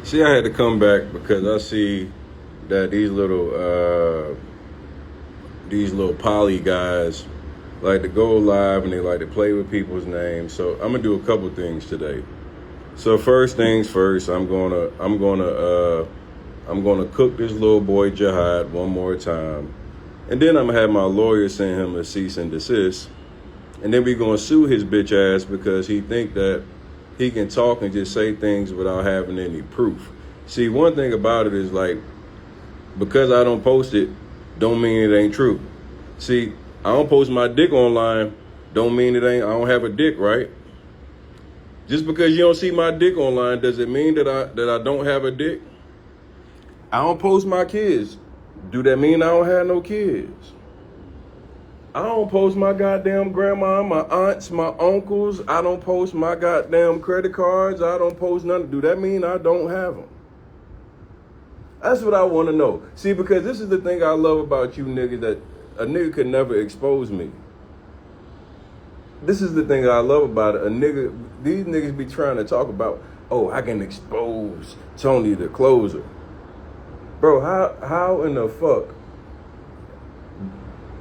See, I had to come back because I see that these little poly guys like to go live and they like to play with people's names. So I'm gonna do a couple things today. So first things first, I'm gonna cook this little boy Jihad one more time, and then I'm gonna have my lawyer send him a cease and desist, and then we gonna sue his bitch ass because he think that he can talk and just say things without having any proof. See, one thing about it is like, because I don't post it, don't mean it ain't true. See, I don't post my dick online, don't mean I don't have a dick, right? Just because you don't see my dick online, does it mean that I don't have a dick? I don't post my kids. Do that mean I don't have no kids? I don't post my goddamn grandma, my aunts, my uncles. I don't post my goddamn credit cards. I don't post none. Do that mean I don't have them? That's what I want to know. See, because this is the thing I love about you niggas, that a nigga could never expose me. This is the thing I love about it. These niggas be trying to talk about, oh, I can expose TonyTheCloser. Bro, how in the fuck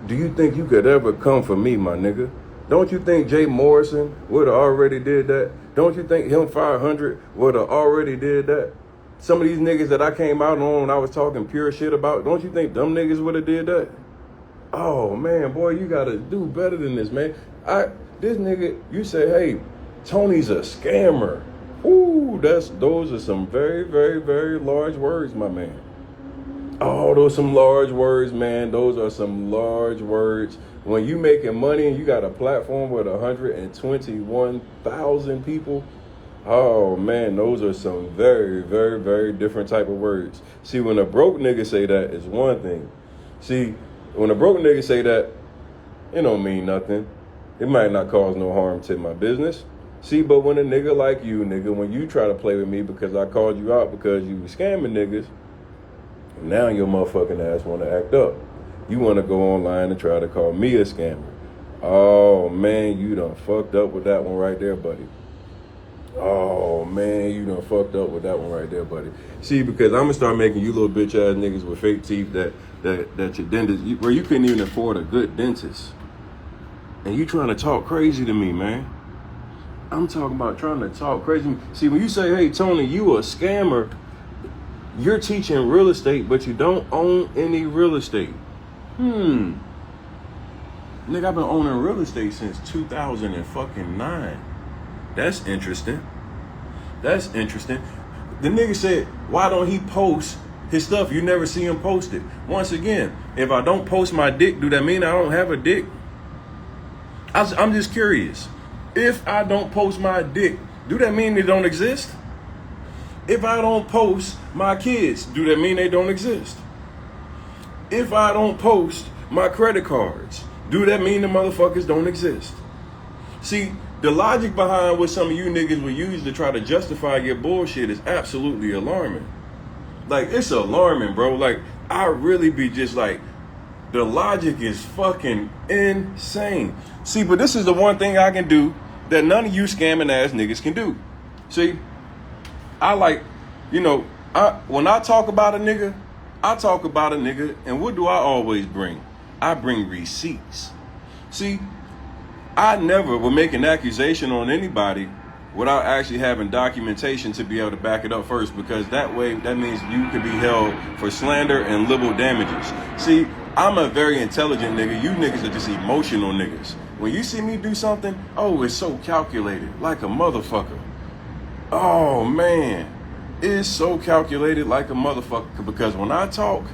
do you think you could ever come for me, my nigga? Don't you think Jay Morrison would have already did that? Don't you think him 500 would have already did that? Some of these niggas that I came out on when I was talking pure shit about, don't you think them niggas would have did that? Oh man, boy, you gotta do better than this, man. This nigga, you say, hey, Tony's a scammer. Ooh, those are some very, very, very large words, my man. Oh, those are some large words, man. Those are some large words. When you making money and you got a platform with 121,000 people, oh man, those are some very, very, very different type of words. See, when a broke nigga say that, it's one thing. See, when a broke nigga say that, it don't mean nothing. It might not cause no harm to my business. See, but when a nigga like you, nigga, when you try to play with me because I called you out because you was scamming niggas, now your motherfucking ass want to act up. You want to go online and try to call me a scammer. Oh, man, you done fucked up with that one right there, buddy. Oh, man, you done fucked up with that one right there, buddy. See, because I'm going to start making you little bitch-ass niggas with fake teeth that your dentist, where you couldn't even afford a good dentist. And you trying to talk crazy to me, man. I'm talking about trying to talk crazy. See, when you say, hey, Tony, you a scammer, you're teaching real estate, but you don't own any real estate. Nigga, I've been owning real estate since 2009. That's interesting. That's interesting. The nigga said, why don't he post his stuff? You never see him post it. Once again, if I don't post my dick, do that mean I don't have a dick? I'm just curious. If I don't post my dick, do that mean they don't exist? If I don't post my kids, do that mean they don't exist? If I don't post my credit cards, do that mean the motherfuckers don't exist? See, the logic behind what some of you niggas will use to try to justify your bullshit is absolutely alarming. Like, it's alarming, bro. Like, I really be just like, the logic is fucking insane. See, but this is the one thing I can do that none of you scamming ass niggas can do. See, I like, when I talk about a nigga, and what do I always bring? I bring receipts. See, I never will make an accusation on anybody without actually having documentation to be able to back it up first, because that means you could be held for slander and libel damages. See, I'm a very intelligent nigga. You niggas are just emotional niggas. When you see me do something, oh, it's so calculated, like a motherfucker. Oh, man. It's so calculated like a motherfucker, because when I talk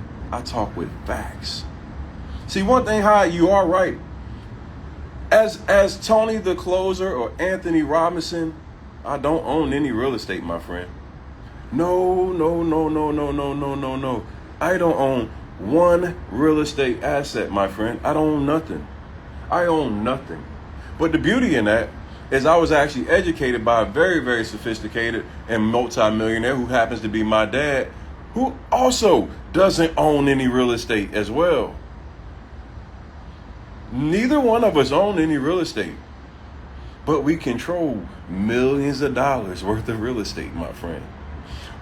with facts. See, one thing, Haad, you are right. As TonyTheCloser or Anthony Robinson, I don't own any real estate, my friend. No. I don't own one real estate asset, my friend. I don't own nothing. I own nothing. But the beauty in that is I was actually educated by a very, very sophisticated and multi-millionaire who happens to be my dad, who also doesn't own any real estate as well. Neither one of us own any real estate, but we control millions of dollars worth of real estate, my friend.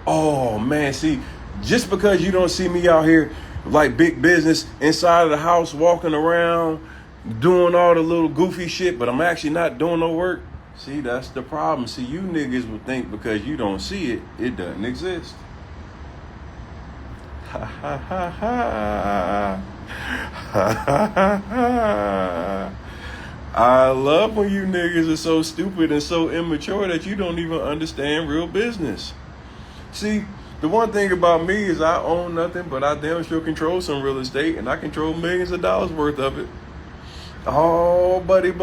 Oh man, see, just because you don't see me out here like big business inside of the house, walking around, doing all the little goofy shit, but I'm actually not doing no work. See, that's the problem. See, you niggas would think because you don't see it, it doesn't exist. Ha ha ha ha. Ha ha ha ha. I love when you niggas are so stupid and so immature that you don't even understand real business. See, the one thing about me is I own nothing, but I damn sure control some real estate, and I control millions of dollars worth of it. Oh, buddy.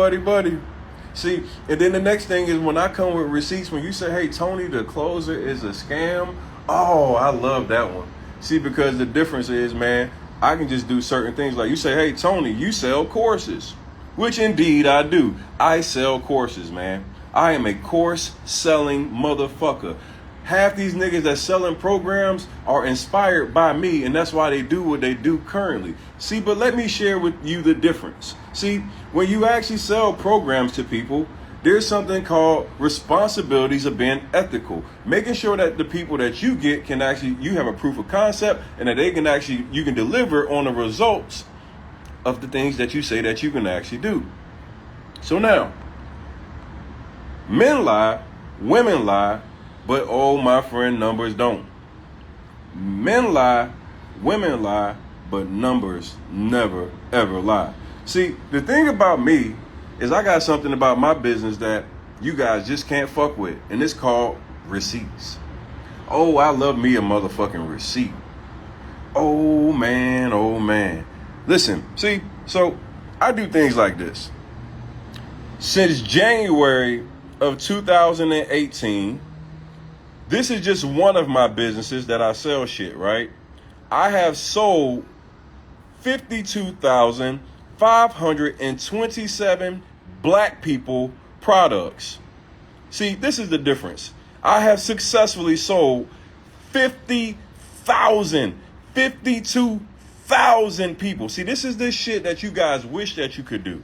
See, and then the next thing is when I come with receipts, when you say, hey, Tony, the closer is a scam. Oh, I love that one. See, because the difference is, man, I can just do certain things. Like you say, hey, Tony, you sell courses, which indeed I do. I sell courses, man. I am a course selling motherfucker. Half these niggas that selling programs are inspired by me, and that's why they do what they do currently. See, but let me share with you the difference. See, when you actually sell programs to people, there's something called responsibilities of being ethical. Making sure that the people that you get can actually, you have a proof of concept, and that they can actually, you can deliver on the results of the things that you say that you can actually do. So now, men lie, women lie, but oh, my friend, numbers don't. Men lie, women lie, but numbers never, ever lie. See, the thing about me is I got something about my business that you guys just can't fuck with, and it's called receipts. Oh, I love me a motherfucking receipt. Oh, man. Listen, see, so I do things like this. Since January of 2018, this is just one of my businesses that I sell shit, right? I have sold 52,527 black people products. See, this is the difference. I have successfully sold 52,000 people. See, this is this shit that you guys wish that you could do.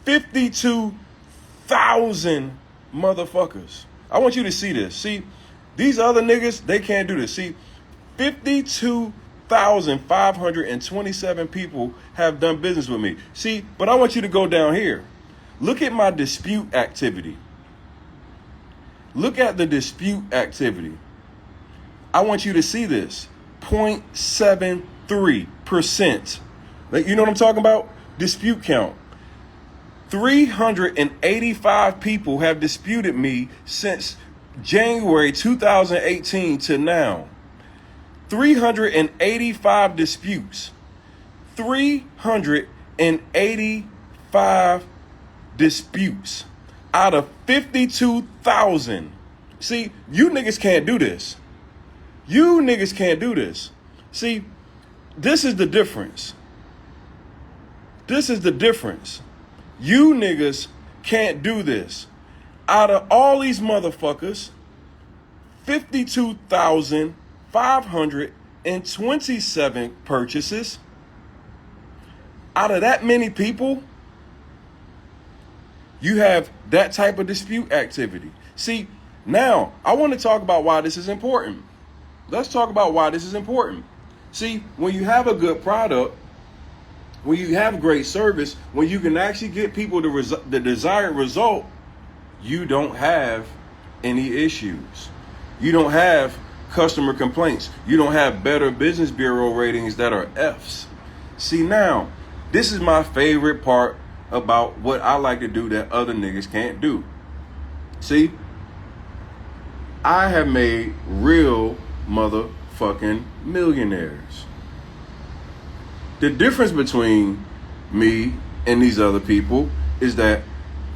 52,000 motherfuckers. I want you to see this. See, these other niggas, they can't do this. See, 52,527 people have done business with me. See, but I want you to go down here. Look at my dispute activity. Look at the dispute activity. I want you to see this. 0.73%. Like, you know what I'm talking about? Dispute count. 385 people have disputed me since January 2018 to now. 385 disputes. 385 disputes out of 52,000. See, you niggas can't do this. You niggas can't do this. See, this is the difference. This is the difference. You niggas can't do this. Out of all these motherfuckers, 52,527 purchases. Out of that many people, you have that type of dispute activity. See, now I want to talk about why this is important. Let's talk about why this is important. See, when you have a good product, when you have great service, when you can actually get people the desired result, you don't have any issues. You don't have customer complaints. You don't have Better Business Bureau ratings that are Fs. See, now, this is my favorite part about what I like to do that other niggas can't do. See, I have made real motherfucking millionaires. The difference between me and these other people is that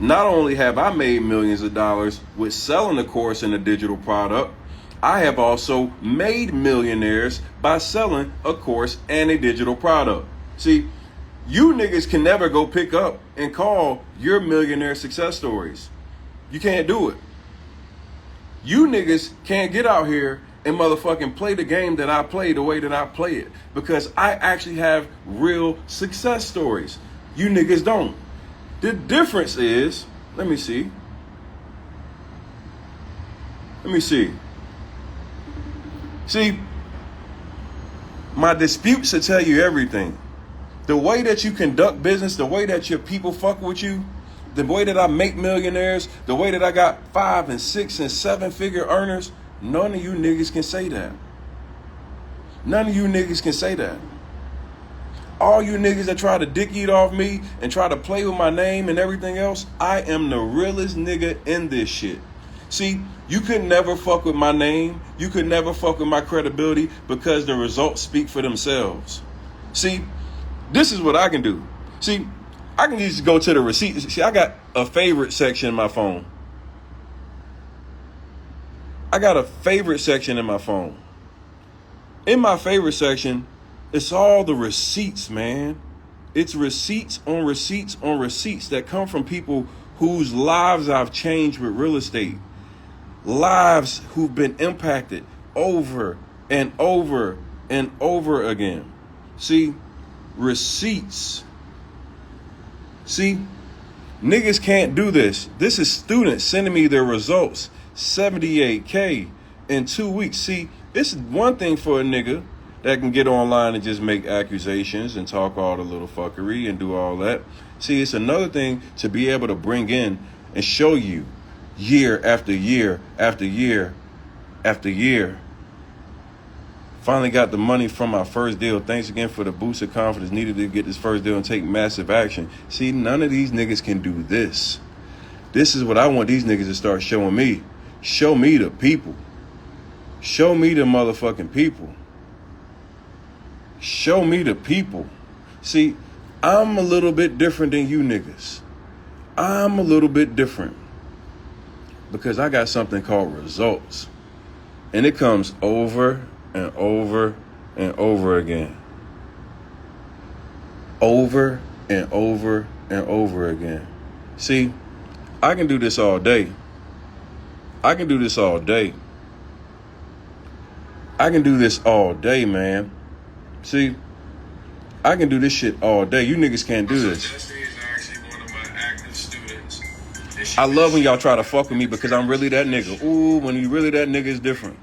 not only have I made millions of dollars with selling a course and a digital product, I have also made millionaires by selling a course and a digital product. See, you niggas can never go pick up and call your millionaire success stories. You can't do it. You niggas can't get out here and motherfucking play the game that I play the way that I play it, because I actually have real success stories. You niggas don't. The difference is, let me see. See, my disputes will tell you everything. The way that you conduct business, the way that your people fuck with you, the way that I make millionaires, the way that I got 5 and 6 and 7 figure earners, none of you niggas can say that. None of you niggas can say that. All you niggas that try to dick eat off me and try to play with my name and everything else, I am the realest nigga in this shit. See, you could never fuck with my name. You could never fuck with my credibility because the results speak for themselves. See, this is what I can do. See, I can just go to the receipts. See, I got a favorite section in my phone. I got a favorite section in my phone. In my favorite section, it's all the receipts, man. It's receipts on receipts on receipts that come from people whose lives I've changed with real estate. Lives who've been impacted over and over and over again. See, receipts. See, niggas can't do this. This is students sending me their results. 78K in 2 weeks. See, it's one thing for a nigga that can get online and just make accusations and talk all the little fuckery and do all that. See, it's another thing to be able to bring in and show you year after year after year after year. Finally got the money from my first deal. Thanks again for the boost of confidence needed to get this first deal and take massive action. See, none of these niggas can do this. This is what I want these niggas to start showing me. Show me the people. Show me the motherfucking people. Show me the people. See, I'm a little bit different than you niggas. I'm a little bit different because I got something called results. And it comes over and over and over again. Over and over and over again. See, I can do this all day. I can do this all day. I can do this all day, man. See, I can do this shit all day. You niggas can't do this. Destiny is actually one of my active students. I love when y'all try to fuck with me because I'm really that nigga. Ooh, when you really that nigga, it's different.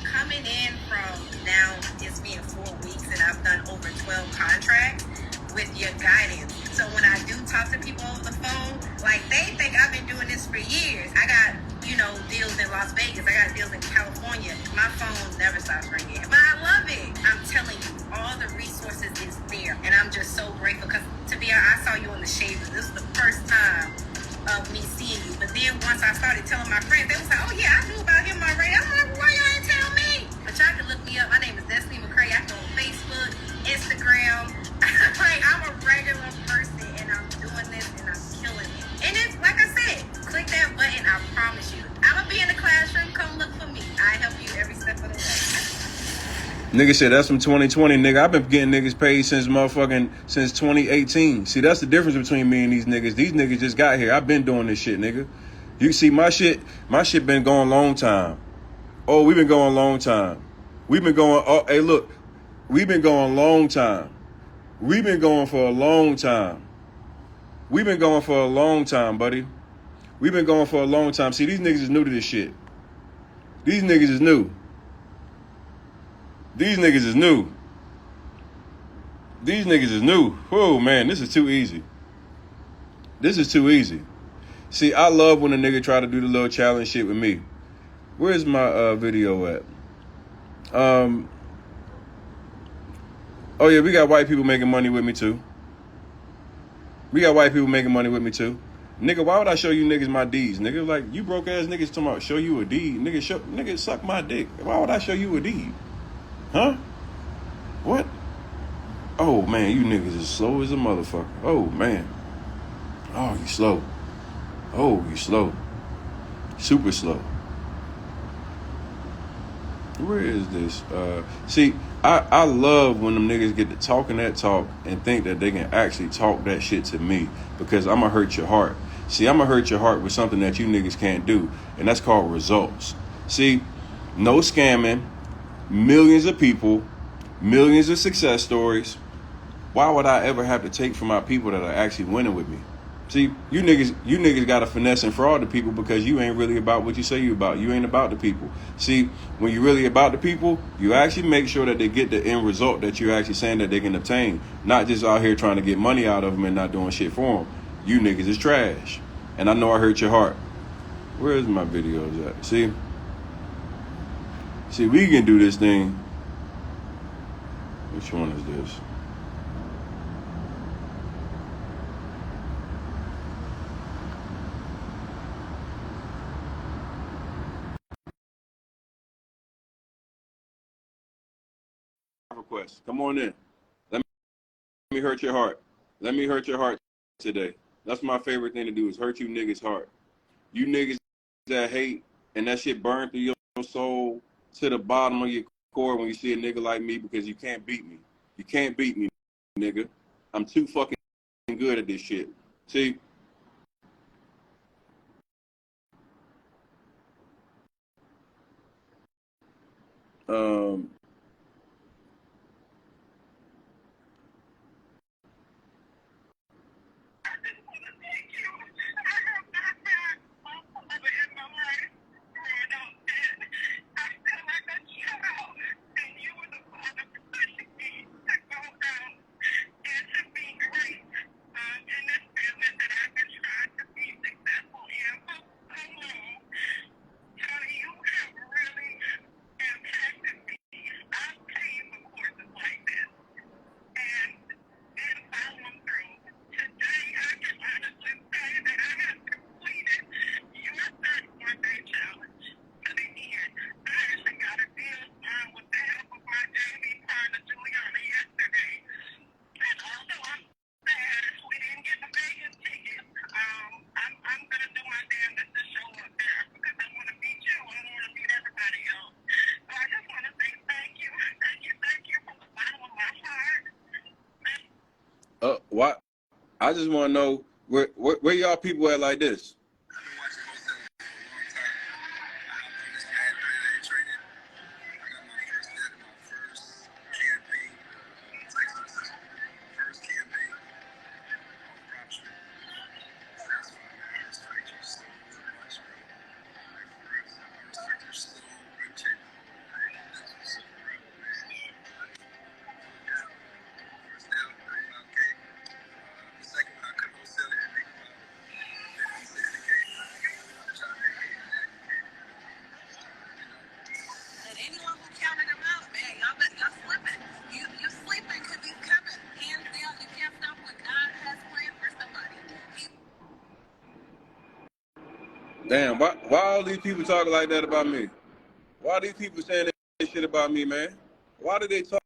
Coming in from now, it's been 4 weeks and I've done over 12 contracts with your guidance. So when I do talk to people over the phone, like they think I've been doing this for years. I got, deals in Las Vegas. I got deals in California. My phone never stops ringing. But I love it. I'm telling you, all the resources is there. And I'm just so grateful because, to be honest, I saw you on the Shaver. This is the first time of me seeing you. But then once I started telling my friends, they was like, oh yeah, I knew about him already. I'm like, why y'all didn't tell me? But y'all can look me up. My name is Destiny McCray. I go on Facebook, Instagram. Like, I'm a regular person and I'm doing this and I'm killing it. And it's like I said, click that button. I promise you. I'm gonna be in the classroom. Come look for me. I help you every step of the way. Nigga said that's from 2020, nigga. I've been getting niggas paid since 2018. See, that's the difference between me and these niggas. These niggas just got here. I've been doing this shit, nigga. You see, my shit been going a long time. Oh, we've been going a long time. We've been going, oh, hey, look. We've been going a long time. We've been going for a long time. We've been going for a long time, buddy. We've been going for a long time. See, these niggas is new to this shit. These niggas is new. These niggas is new. These niggas is new. Whoa, man, this is too easy. This is too easy. See, I love when a nigga try to do the little challenge shit with me. Where's my video at? Oh yeah, we got white people making money with me too. We got white people making money with me too. Nigga, why would I show you niggas my D's? Nigga, like, you broke ass niggas talking about show you a D. Nigga, suck my dick. Why would I show you a D? Huh? What? Oh, man, you niggas is slow as a motherfucker. Oh, man. Oh, you slow. Oh, you slow. Super slow. Where is this? See, I love when them niggas get to talking that talk and think that they can actually talk that shit to me because I'm going to hurt your heart. See, I'm going to hurt your heart with something that you niggas can't do, and that's called results. See, no scamming, millions of people, millions of success stories. Why would I ever have to take from my people that are actually winning with me? See, you niggas got to finesse and fraud the people because you ain't really about what you say you about. You ain't about the people. See, when you really about the people, you actually make sure that they get the end result that you're actually saying that they can obtain. Not just out here trying to get money out of them and not doing shit for them. You niggas is trash. And I know I hurt your heart. Where is my videos at? See, we can do this thing. Which one is this? Request. Come on in. Let me hurt your heart. Let me hurt your heart today. That's my favorite thing to do is hurt you niggas' heart. You niggas that hate and that shit burn through your soul to the bottom of your core when you see a nigga like me because you can't beat me. You can't beat me, nigga. I'm too fucking good at this shit. See? Um, what? I just want to know where y'all people at like this. Damn, why all these people talking like that about me? Why are these people saying that shit about me, man? Why do they talk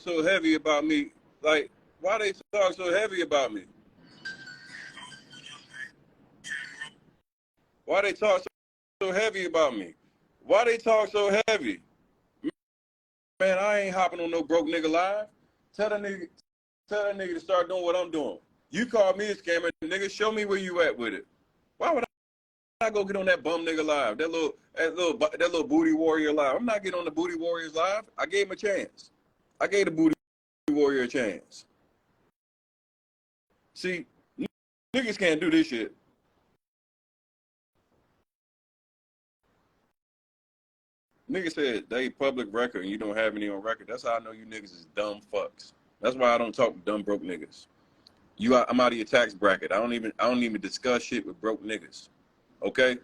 so heavy about me? Like, why they talk so heavy about me? Why they talk so heavy about me? Why they talk so heavy? Man, I ain't hopping on no broke nigga live. Tell that nigga to start doing what I'm doing. You call me a scammer, nigga. Show me where you at with it. Why would I go get on that bum nigga live? That little booty warrior live. I'm not getting on the booty warriors live. I gave him a chance. I gave the booty warrior a chance. See, niggas can't do this shit. Nigga said they public record and you don't have any on record. That's how I know you niggas is dumb fucks. That's why I don't talk to dumb broke niggas. I'm out of your tax bracket. I don't even discuss shit with broke niggas. Okay?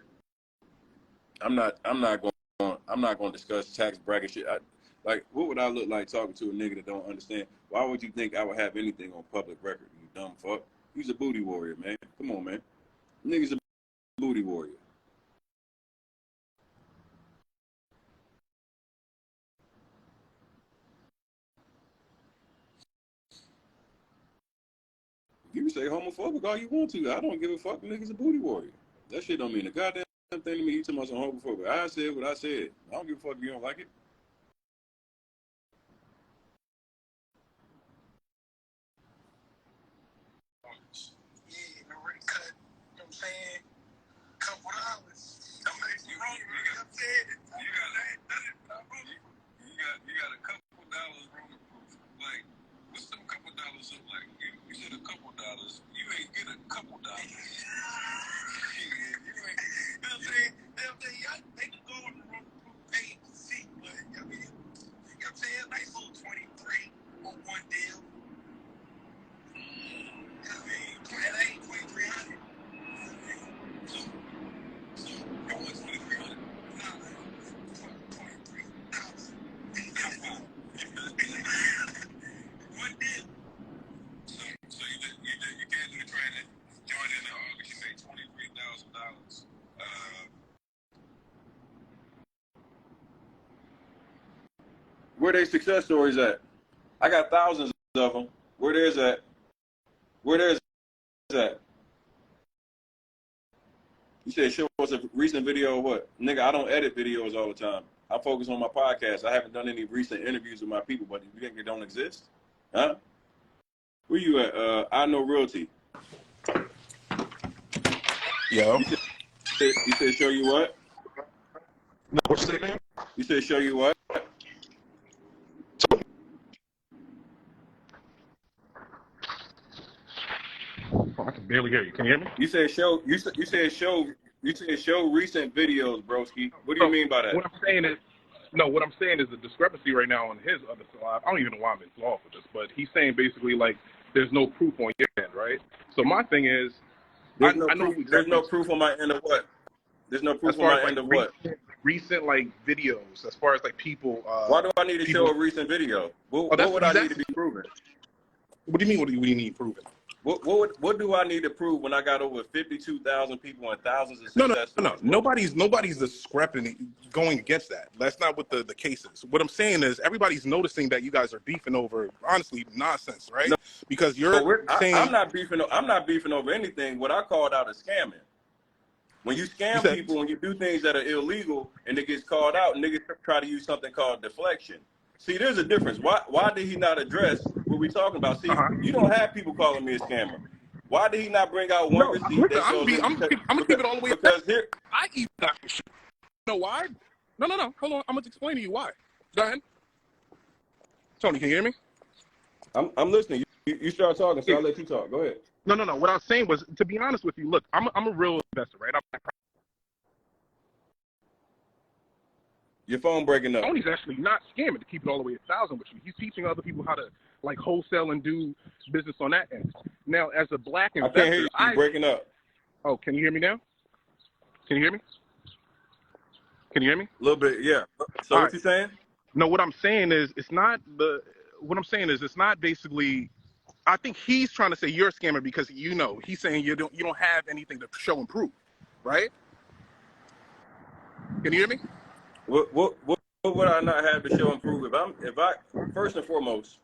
I'm not going to discuss tax bracket shit. Like, what would I look like talking to a nigga that don't understand? Why would you think I would have anything on public record, you dumb fuck? He's a booty warrior, man. Come on, man. Nigga's a booty warrior. You can say homophobic all you want to. I don't give a fuck. Nigga's a booty warrior. That shit don't mean a goddamn thing to me. You talking about some homophobic. I said what I said. I don't give a fuck if you don't like it. Where they success stories at? I got thousands of them. Where there's at? Where there's at? You said show us a recent video or what? Nigga, I don't edit videos all the time. I focus on my podcast. I haven't done any recent interviews with my people, but you think it don't exist? Huh? Where you at? I Know Realty. Yo. You said show you what? No, what's the name? You said show you what? I can barely hear you. Can you hear me? You said show. You said show recent videos, broski. What do you mean by that? What I'm saying is, no. What I'm saying is the discrepancy right now on his other side. I don't even know why I'm in law for this, but he's saying basically like there's no proof on your end, right? So my thing is, there's no proof on my end of what? There's no proof on my end of what? Recent like videos, as far as like people. Why do I need to show a recent video? What would I need to be proven? What do you mean? What do you need proven? What do I need to prove when I got over 52,000 people and thousands of success? No. Nobody's discrepant going against that. That's not what the case is. What I'm saying is everybody's noticing that you guys are beefing over, honestly, nonsense, right? No, because you're saying I'm not beefing over anything. What I called out is scamming. When you scam people, when you do things that are illegal and it gets called out, niggas try to use something called deflection. See, there's a difference. Why did he not address what we're talking about? See, you don't have people calling me a scammer. Why did he not bring out one receipt that shows I'm gonna keep it all the way up. Because here, I even got shit. You know why? No. Hold on. I'm gonna explain to you why. Go ahead. Tony, can you hear me? I'm listening. You start talking, so I'll let you talk. Go ahead. No. What I was saying was, to be honest with you, look, I'm a real investor, right? Your phone breaking up. Tony's actually not scamming, to keep it all the way 1,000 with you. He's teaching other people how to like wholesale and do business on that end. Now, as a black investor, I can't hear you. You're breaking up. Oh, can you hear me now? Can you hear me? Can you hear me? A little bit, yeah. So what you saying? No, what I'm saying is it's not basically. I think he's trying to say you're a scammer because he's saying you don't have anything to show and prove, right? Can you hear me? What would I not have to show and prove? If I first and foremost,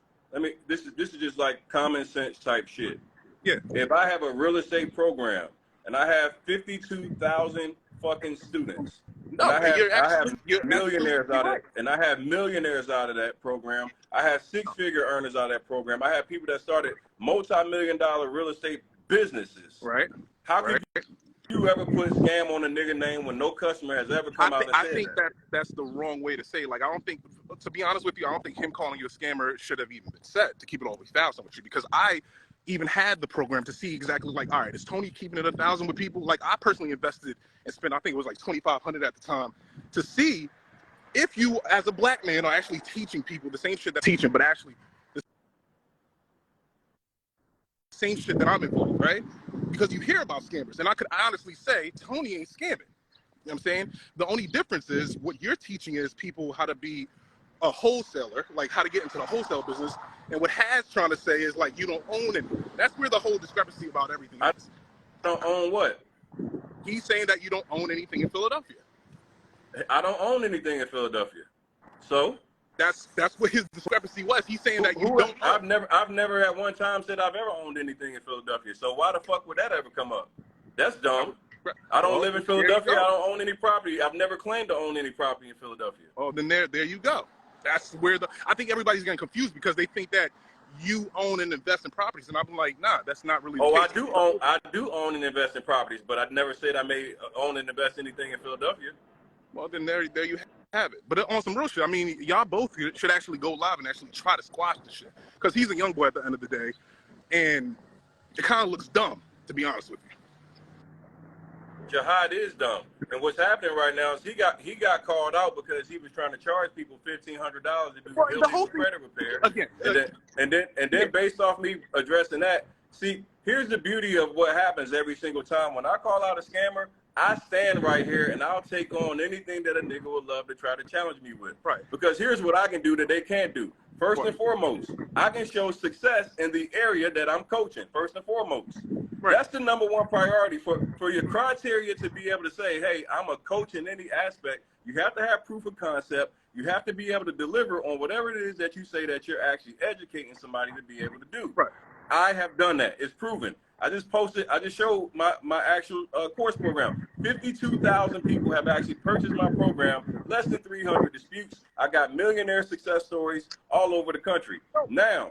this is just like common sense type shit. Yeah. If I have a real estate program and I have 52,000 fucking students, I have millionaires out of it, and I have millionaires out of that program. I have six-figure earners out of that program. I have people that started multi-million-dollar real estate businesses. Right. How could you ever put scam on a nigga name when no customer has ever come out and said that? I think that's the wrong way to say it. Like, I don't think, to be honest with you, I don't think him calling you a scammer should have even been said, to keep it always 1,000 with you, because I even had the program to see exactly like, all right, is Tony keeping it 1,000 with people? Like, I personally invested and spent, I think it was like $2,500 at the time, to see if you, as a black man, are actually teaching people the same shit that I'm teaching, but actually the same shit that I'm involved, right? Because you hear about scammers, and I could honestly say Tony ain't scamming. You know what I'm saying? The only difference is what you're teaching is people how to be a wholesaler, like how to get into the wholesale business, and what Haad's trying to say is like you don't own it. That's where the whole discrepancy about everything is. I don't own what? He's saying that you don't own anything in Philadelphia. I don't own anything in Philadelphia. So that's what his discrepancy was. He's saying that you don't. I've never at one time said I've ever owned anything in Philadelphia. So why the fuck would that ever come up? That's dumb. I don't live in Philadelphia. I don't own any property. I've never claimed to own any property in Philadelphia. Oh, then there you go. That's where I think everybody's getting confused because they think that you own and invest in properties, and I'm like, nah, that's not really. Oh, I do own and invest in properties, but I never said I may own and invest anything in Philadelphia. Well, then there you have it. But on some real shit, I mean, y'all both should actually go live and actually try to squash this shit, because he's a young boy at the end of the day, and it kind of looks dumb, to be honest with you. Jihad is dumb, and what's happening right now is he got called out because he was trying to charge people $1,500 to do illegal credit repair. Again, and then based off me addressing that, see, here's the beauty of what happens every single time when I call out a scammer. I stand right here and I'll take on anything that a nigga would love to try to challenge me with. Right. Because here's what I can do that they can't do. First and foremost, I can show success in the area that I'm coaching. First and foremost, Right. That's the number one priority for your criteria to be able to say, hey, I'm a coach in any aspect. You have to have proof of concept. You have to be able to deliver on whatever it is that you say that you're actually educating somebody to be able to do. Right. I have done that. It's proven. I just showed my actual course program. 52,000 people have actually purchased my program, less than 300 disputes. I got millionaire success stories all over the country. Now,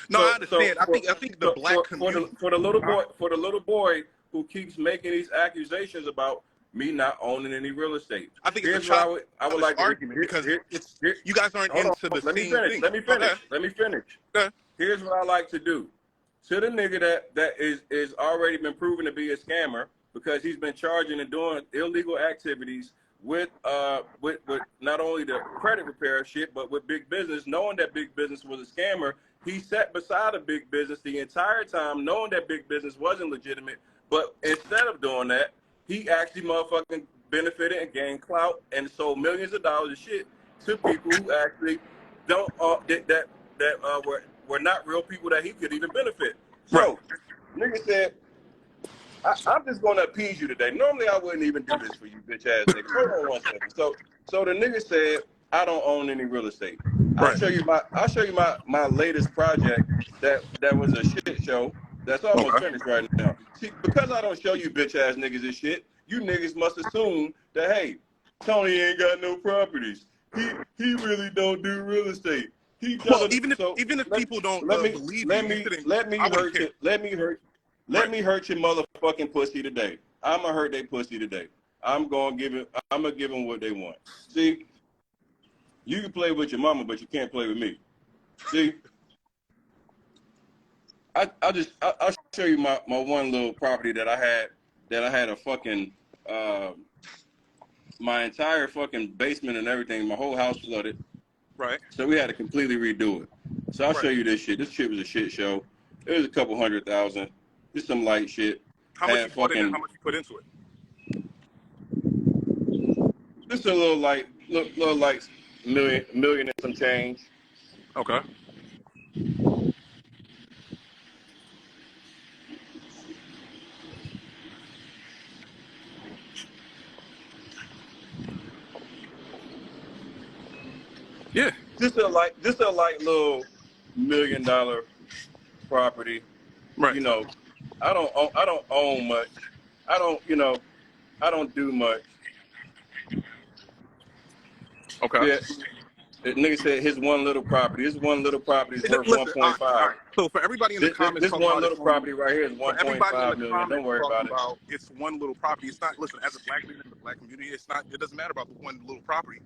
no, I understand. I think the black community for the little boy who keeps making these accusations about me not owning any real estate. I think Here's it's a I would like argument because you guys aren't into the same thing. Let me finish. Okay. Here's what I like to do. To the nigga that is already been proven to be a scammer because he's been charging and doing illegal activities with not only the credit repair shit, but with big business, knowing that big business was a scammer. He sat beside a big business the entire time, knowing that big business wasn't legitimate. But instead of doing that, he actually motherfucking benefited and gained clout and sold millions of dollars of shit to people who actually don't were not real people that he could even benefit. So, nigga said, I'm just gonna appease you today. Normally I wouldn't even do this for you, bitch ass nigga. Hold on one second. So the nigga said, I don't own any real estate. I'll show you my latest project that was a shit show that's almost finished right now. See, because I don't show you bitch ass niggas this shit, you niggas must assume that, hey, Tony ain't got no properties. He really don't do real estate. Even if people don't believe let me hurt your motherfucking pussy today. I'm gonna hurt their pussy today. I'm gonna give them what they want. See, you can play with your mama, but you can't play with me. See, I'll show you my one little property that I had a fucking my entire fucking basement and everything, my whole house flooded. Right. So we had to completely redo it. So I'll show you this shit. This shit was a shit show. It was a couple $100,000. Just some light shit. How much you put into it? Just a little like million and some change. Okay. Yeah. Just a light little $1 million property. Right. You know, I don't own much. I don't do much. Okay. Yeah. The nigga said his one little property. His one little property is worth 1.5. Right. So for everybody in the comments, this one little property right here is 1.5 million. Don't worry about it. It's one little property. It's not. Listen, as a black man in the black community, it's not. It doesn't matter about the one little property.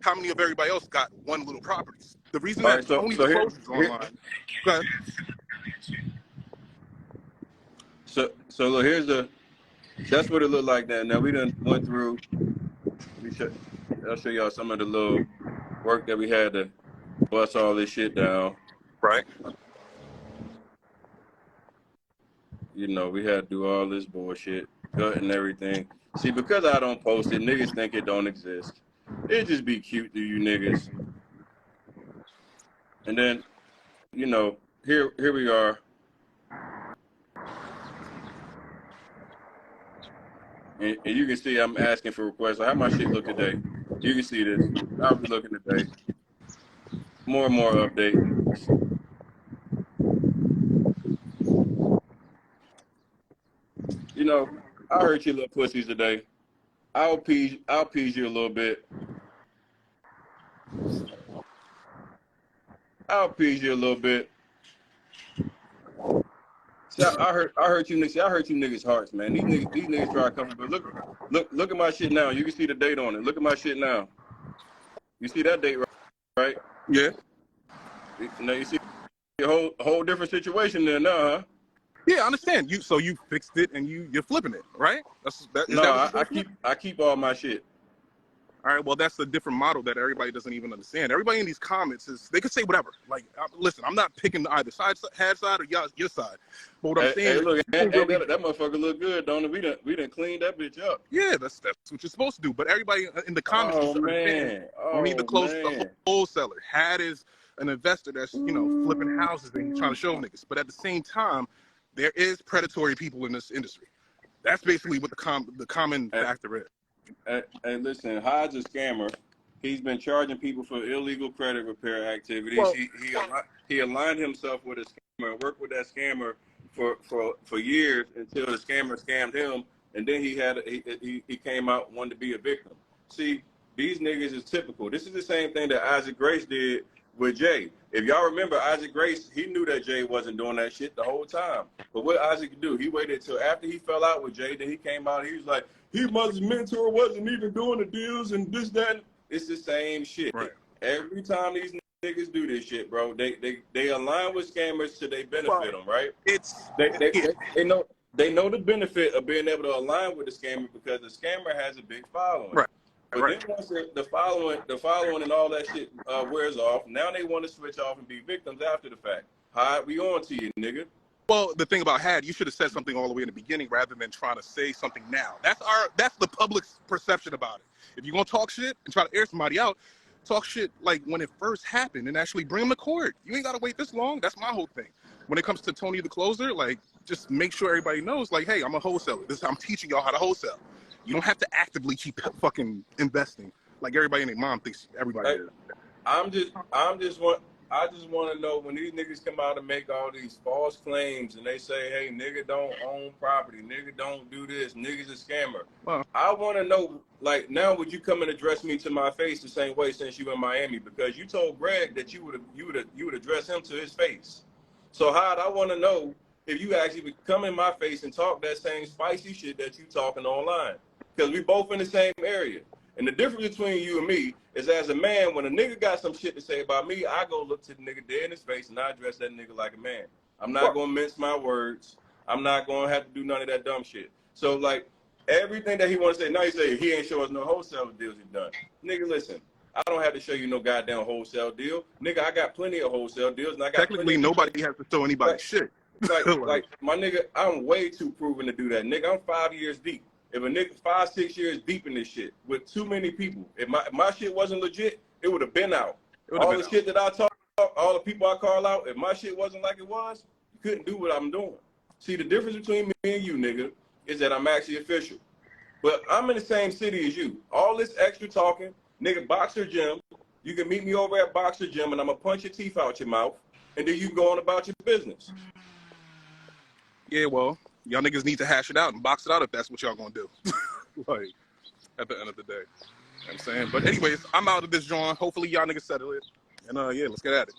How many of everybody else got one little property? The reason that TonyTheCloser is online. Go ahead. So look, that's what it looked like now. Now we done went through. I'll show y'all some of the little work that we had to bust all this shit down. Right. You know, we had to do all this bullshit, cut and everything. See, because I don't post it, niggas think it don't exist. It just be cute to you niggas. And then, you know, here we are. And you can see I'm asking for requests. So how my shit look today? You can see this. I'll be looking today. More and more updates. You know, I hurt you little pussies today. I'll appease you a little bit. I'll appease you a little bit. See, I hurt you niggas. See, I hurt you niggas' hearts, man. These niggas try to come, but look at my shit now. You can see the date on it. Look at my shit now. You see that date, right? Yeah. Now you see a whole different situation there now, huh? Yeah, I understand. So you fixed it and you're flipping it, right? I keep all my shit. All right, well, that's a different model that everybody doesn't even understand. Everybody in these comments they could say whatever. Like, listen, I'm not picking either HAAD side or your side. But what I'm saying is, look, that motherfucker look good, don't it? We done cleaned that bitch up. Yeah, that's what you're supposed to do. But everybody in the comments TonyTheCloser, the wholesaler. HAAD is an investor that's flipping houses and he's trying to show niggas. But at the same time, There is predatory people in this industry. That's basically what the common factor is. And listen, Haad's a scammer. He's been charging people for illegal credit repair activities. Well, He aligned himself with a scammer and worked with that scammer for years until the scammer scammed him, and then he came out and wanted to be a victim. See, these niggas is typical. This is the same thing that Isaac Grace did with Jay. If y'all remember, Isaac Grace, he knew that Jay wasn't doing that shit the whole time. But what Isaac do? He waited till after he fell out with Jay, then he came out. He was like, his mentor wasn't even doing the deals and this, that. It's the same shit. Right. Every time these niggas do this shit, bro, they align with scammers to they benefit them, right? They know the benefit of being able to align with the scammer because the scammer has a big following. Right. But then once the following and all that shit wears off, now they want to switch off and be victims after the fact. Haad, we on to you, nigga. Well, the thing about Haad, you should have said something all the way in the beginning rather than trying to say something now. That's the public's perception about it. If you're gonna talk shit and try to air somebody out, talk shit like when it first happened and actually bring them to court. You ain't gotta wait this long. That's my whole thing. When it comes to Tony the Closer, like just make sure everybody knows, like, hey, I'm a wholesaler. I'm teaching y'all how to wholesale. You don't have to actively keep fucking investing like everybody and their mom thinks everybody is. I just want to know when these niggas come out and make all these false claims and they say, hey, nigga don't own property, nigga don't do this, nigga's a scammer. Well, I want to know, like, now would you come and address me to my face the same way since you in Miami? Because you told Greg that you would address him to his face. So Haad, I want to know if you actually would come in my face and talk that same spicy shit that you talking online. Because we both in the same area. And the difference between you and me is as a man, when a nigga got some shit to say about me, I go look to the nigga dead in his face and I address that nigga like a man. I'm not going to mince my words. I'm not going to have to do none of that dumb shit. So, like, everything that he want to say, now he say he ain't show us no wholesale deals he done. Nigga, listen, I don't have to show you no goddamn wholesale deal. Nigga, I got plenty of wholesale deals. And I got technically, nobody has to show anybody shit. Like, my nigga, I'm way too proven to do that. Nigga, I'm 5 years deep. If a nigga 5, 6 years deep in this shit with too many people, if my shit wasn't legit, it would have been out. All the shit that I talk, all the people I call out, if my shit wasn't like it was, you couldn't do what I'm doing. See, the difference between me and you, nigga, is that I'm actually official. But I'm in the same city as you. All this extra talking, nigga, Boxer Gym, you can meet me over at Boxer Gym and I'm going to punch your teeth out your mouth, and then you go on about your business. Yeah, well, y'all niggas need to hash it out and box it out if that's what y'all gonna do. Like, at the end of the day. You know what I'm saying? But anyways, I'm out of this joint. Hopefully y'all niggas settle it. And yeah, let's get at it.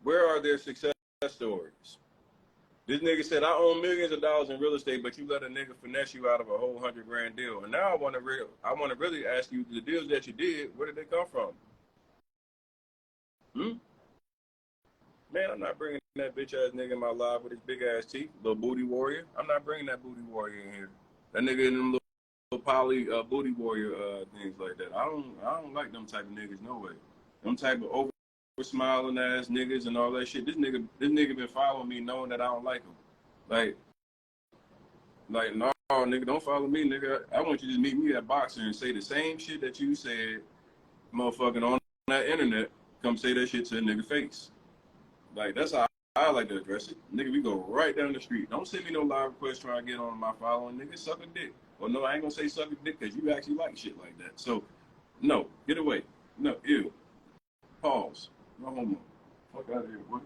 Where are their success stories? This nigga said, I own millions of dollars in real estate, but you let a nigga finesse you out of a whole $100 grand deal. And now I want to really ask you, the deals that you did, where did they come from? Man, I'm not bringing that bitch ass nigga in my life with his big ass teeth, little booty warrior. I'm not bringing that booty warrior in here. That nigga in them little poly booty warrior things like that. I don't like them type of niggas, no way. Them type of over smiling ass niggas and all that shit. This nigga been following me knowing that I don't like him. Like no, nigga, don't follow me, nigga. I want you to just meet me at Boxer and say the same shit that you said, motherfucking on that internet. Come say that shit to a nigga face. Like, that's how I like to address it. Nigga, we go right down the street. Don't send me no live request trying to get on my following. Nigga, suck a dick. Well, no, I ain't gonna say suck a dick because you actually like shit like that. So, no, get away. No, ew. Pause. No homo. Fuck out of here, boy.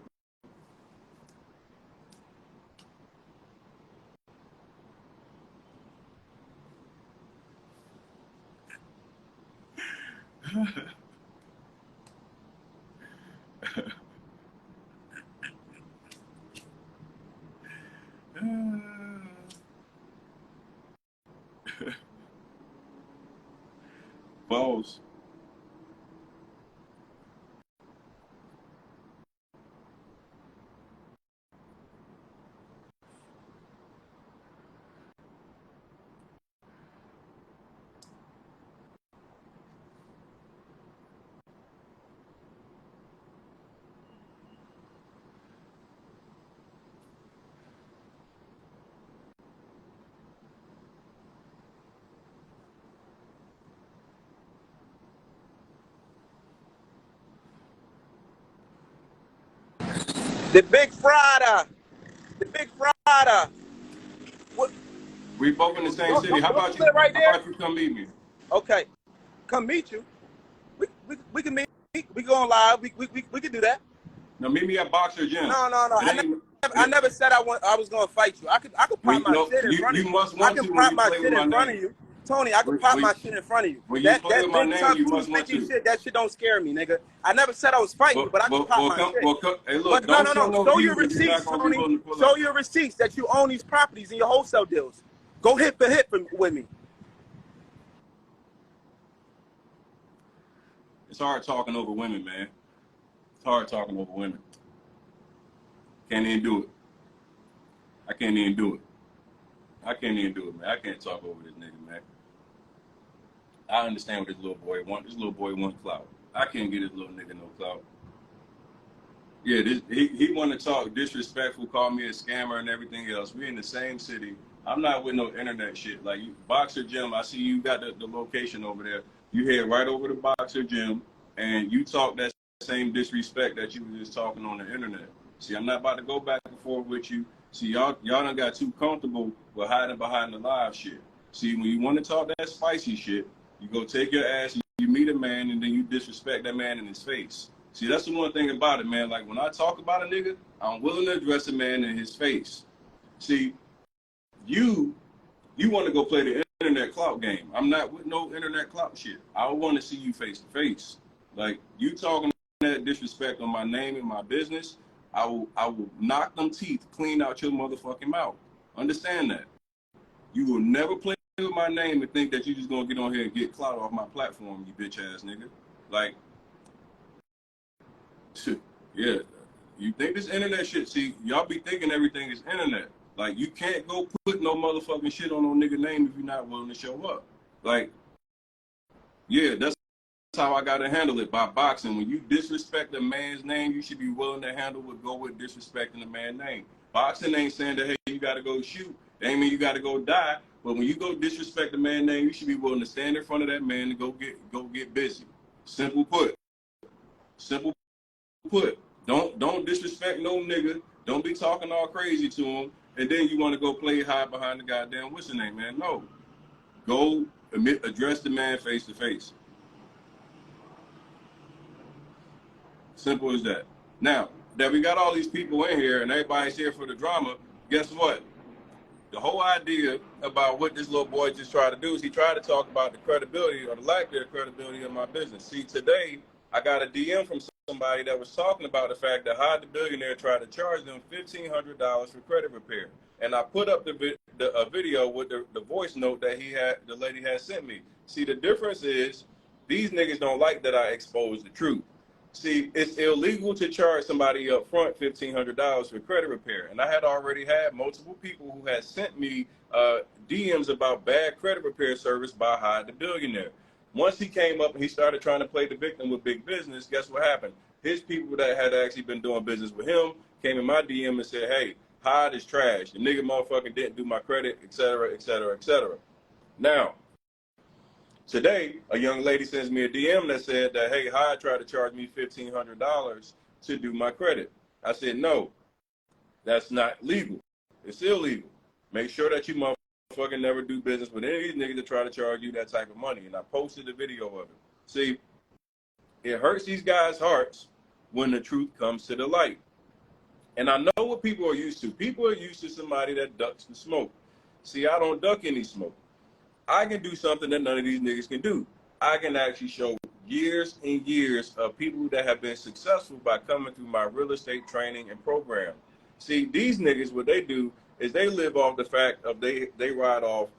Pause. The big Friday. The big Friday. What? We both in the same city. How Don't about you live you? right How there? about you come meet me? Okay. Come meet you. We can meet. We go on live. We can do that. No, meet me at Boxer Gym. No. It ain't. I never said I was gonna fight you. I could When, pop my no, shit in front of you you. must I want can to when pop you my play with shit in my front of name. you. Tony, I could pop my shit in front of you. When you That play with my big name, chunk you must want 250 to. shit, that shit don't scare me, nigga. I never said I was fighting you, but I could pop my shit. Hey, look, But no. don't show no Show your views if you're not receipts, gonna be Tony. willing to pull Show up. your receipts that you own these properties in your wholesale deals. Go hit for hit with me. It's hard talking over women, man. It's hard talking over women. Can't even do it. I can't even do it. I can't even do it, man. I can't talk over this nigga, man. I understand what this little boy wants. This little boy wants clout. I can't get this little nigga no clout. Yeah, he want to talk disrespectful, call me a scammer and everything else. We in the same city. I'm not with no internet shit. Like, Boxer Gym, I see you got the location over there. You head right over to Boxer Gym, and you talk that same disrespect that you were just talking on the internet. See, I'm not about to go back and forth with you. See, y'all done got too comfortable with hiding behind the live shit. See, when you want to talk that spicy shit, you go take your ass, you meet a man, and then you disrespect that man in his face. See, that's the one thing about it, man. Like, when I talk about a nigga, I'm willing to address a man in his face. See, you want to go play the internet clout game. I'm not with no internet clout shit. I want to see you face to face. Like, you talking that disrespect on my name and my business, I will knock them teeth clean out your motherfucking mouth. Understand that. You will never play with my name and think that you just gonna get on here and get clout off my platform, you bitch ass nigga. Like, yeah, you think this internet shit, see, y'all be thinking everything is internet. Like, you can't go put no motherfucking shit on no nigga name if you're not willing to show up. Like, yeah, that's how I gotta handle it, by boxing. When you disrespect a man's name, you should be willing to handle what go with disrespecting a man's name. Boxing ain't saying that, hey, you gotta go shoot. It ain't mean you gotta go die. But when you go disrespect a man's name, you should be willing to stand in front of that man and go get busy. Simple put. Simple put. Don't disrespect no nigga. Don't be talking all crazy to him, and then you want to go play hide behind the goddamn what's your name, man? No. Go address the man face to face. Simple as that. Now that we got all these people in here and everybody's here for the drama, guess what? The whole idea about what this little boy just tried to do is he tried to talk about the credibility or the lack of credibility of my business. See, today I got a DM from somebody that was talking about the fact that HaadTheBillionaire tried to charge them $1,500 for credit repair. And I put up a video with the voice note that the lady had sent me. See, the difference is these niggas don't like that I expose the truth. See, it's illegal to charge somebody up front $1,500 for credit repair. And I had already had multiple people who had sent me DMs about bad credit repair service by HaadTheBillionaire. Once he came up and he started trying to play the victim with big business, guess what happened? His people that had actually been doing business with him came in my DM and said, hey, Haad is trash. The nigga motherfucking didn't do my credit, et cetera, et cetera, et cetera. Now, today, a young lady sends me a DM that said that, hey, Haad tried to charge me $1,500 to do my credit. I said, no, that's not legal. It's illegal. Make sure that you motherfucking never do business with any of these niggas that try to charge you that type of money. And I posted a video of it. See, it hurts these guys' hearts when the truth comes to the light. And I know what people are used to. People are used to somebody that ducks the smoke. See, I don't duck any smoke. I can do something that none of these niggas can do. I can actually show years and years of people that have been successful by coming through my real estate training and program. See, these niggas, what they do is they live off the fact of they ride off